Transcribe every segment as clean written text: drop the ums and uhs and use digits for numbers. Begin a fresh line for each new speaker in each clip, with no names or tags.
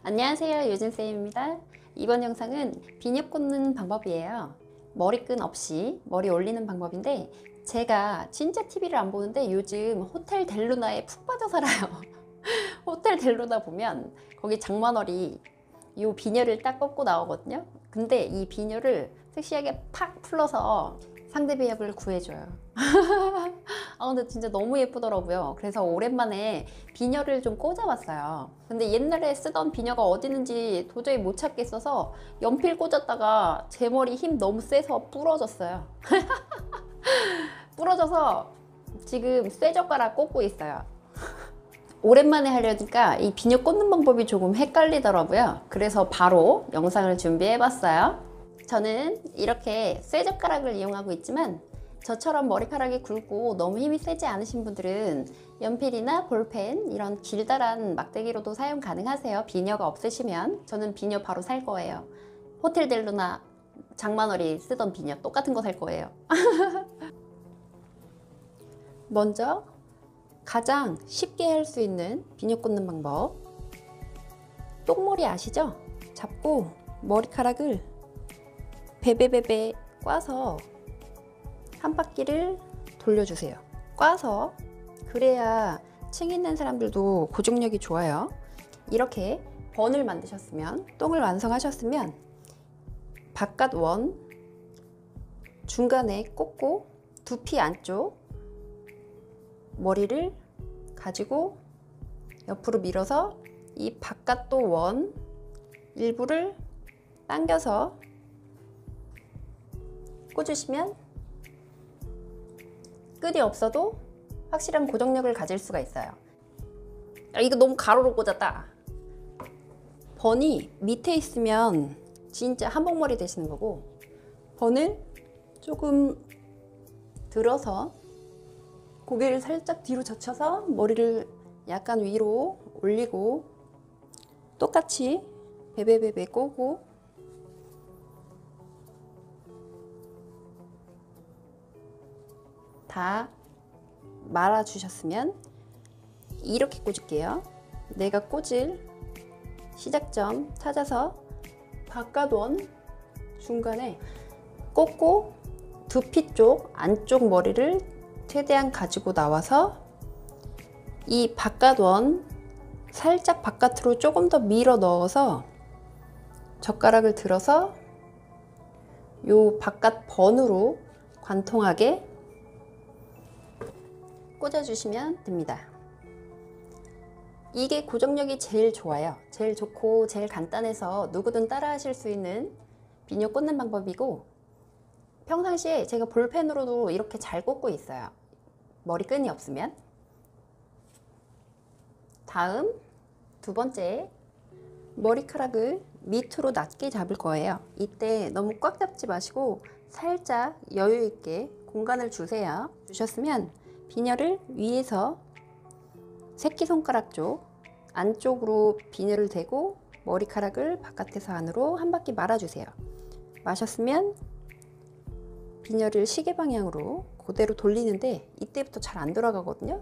안녕하세요, 유진쌤입니다. 이번 영상은 비녀 꽂는 방법이에요. 머리끈 없이 머리 올리는 방법인데, 제가 진짜 TV를 안 보는데 요즘 호텔 델루나에 푹 빠져 살아요. 호텔 델루나 보면 거기 장만월이 이 비녀를 딱 꽂고 나오거든요. 근데 이 비녀를 섹시하게 팍 풀러서 상대 배역을 구해줘요. 근데 진짜 너무 예쁘더라고요. 그래서 오랜만에 비녀를 좀 꽂아봤어요. 근데 옛날에 쓰던 비녀가 어디 있는지 도저히 못 찾겠어서 연필 꽂았다가 제 머리 힘 너무 세서 부러졌어요. 부러져서 지금 쇠젓가락 꽂고 있어요. 오랜만에 하려니까 이 비녀 꽂는 방법이 조금 헷갈리더라고요. 그래서 바로 영상을 준비해봤어요. 저는 이렇게 쇠젓가락을 이용하고 있지만, 저처럼 머리카락이 굵고 너무 힘이 세지 않으신 분들은 연필이나 볼펜 이런 길다란 막대기로도 사용 가능하세요. 비녀가 없으시면. 저는 비녀 바로 살 거예요. 호텔 델루나 장만월이 쓰던 비녀 똑같은 거 살 거예요. 먼저 가장 쉽게 할 수 있는 비녀 꽂는 방법, 똥머리 아시죠? 잡고 머리카락을 베베베베 꽈서 한 바퀴를 돌려주세요. 꽈서. 그래야 층 있는 사람들도 고정력이 좋아요. 이렇게 번을 만드셨으면, 똥을 완성하셨으면 바깥 원 중간에 꽂고 두피 안쪽 머리를 가지고 옆으로 밀어서 이 바깥도 원 일부를 당겨서 꽂으시면 끈이 없어도 확실한 고정력을 가질 수가 있어요. 이거 너무 가로로 꽂았다. 번이 밑에 있으면 진짜 한복머리 되시는 거고, 번을 조금 들어서 고개를 살짝 뒤로 젖혀서 머리를 약간 위로 올리고 똑같이 베베베베 꼬고 다 말아 주셨으면 이렇게 꽂을게요. 내가 꽂을 시작점 찾아서 바깥원 중간에 꽂고 두피 쪽 안쪽 머리를 최대한 가지고 나와서 이 바깥원 살짝 바깥으로 조금 더 밀어 넣어서 젓가락을 들어서 요 바깥 번으로 관통하게 꽂아주시면 됩니다. 이게 고정력이 제일 좋아요. 제일 좋고 제일 간단해서 누구든 따라 하실 수 있는 비녀 꽂는 방법이고, 평상시에 제가 볼펜으로도 이렇게 잘 꽂고 있어요. 머리끈이 없으면. 다음 두 번째, 머리카락을 밑으로 낮게 잡을 거예요. 이때 너무 꽉 잡지 마시고 살짝 여유 있게 공간을 주세요. 주셨으면 비녀를 위에서 새끼손가락 쪽 안쪽으로 비녀를 대고 머리카락을 바깥에서 안으로 한 바퀴 말아주세요. 마셨으면 비녀를 시계 방향으로 그대로 돌리는데, 이때부터 잘 안 돌아가거든요.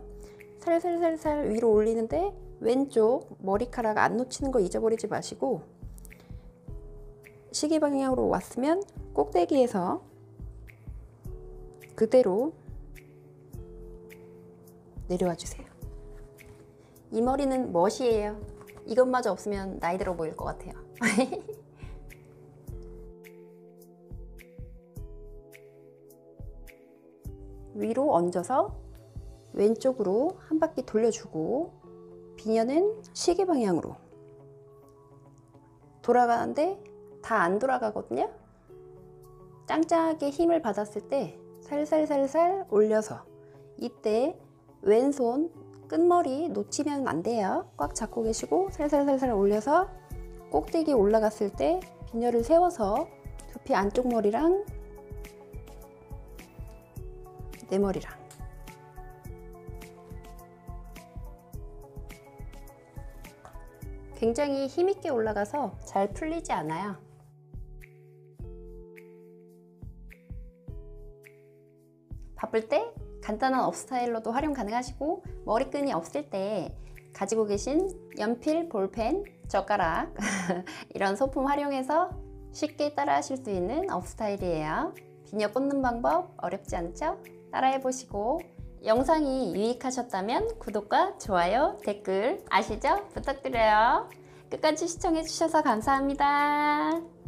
살살살살 위로 올리는데 왼쪽 머리카락 안 놓치는 거 잊어버리지 마시고, 시계 방향으로 왔으면 꼭대기에서 그대로 내려와 주세요. 이 머리는 멋이에요. 이것마저 없으면 나이 들어 보일 것 같아요. 위로 얹어서 왼쪽으로 한 바퀴 돌려주고, 비녀는 시계 방향으로 돌아가는데 다 안 돌아가거든요. 짱짱하게 힘을 받았을 때 살살살살 올려서, 이때 왼손 끝머리 놓치면 안 돼요. 꽉 잡고 계시고 살살살살 올려서 꼭대기 올라갔을 때 비녀를 세워서 두피 안쪽 머리랑 내 머리랑 굉장히 힘있게 올라가서 잘 풀리지 않아요. 바쁠 때 간단한 업스타일로도 활용 가능하시고, 머리끈이 없을 때 가지고 계신 연필, 볼펜 젓가락 이런 소품 활용해서 쉽게 따라 하실 수 있는 업 스타일이에요. 비녀 꽂는 방법 어렵지 않죠? 따라해 보시고 영상이 유익하셨다면 구독과 좋아요, 댓글 아시죠? 부탁드려요. 끝까지 시청해 주셔서 감사합니다.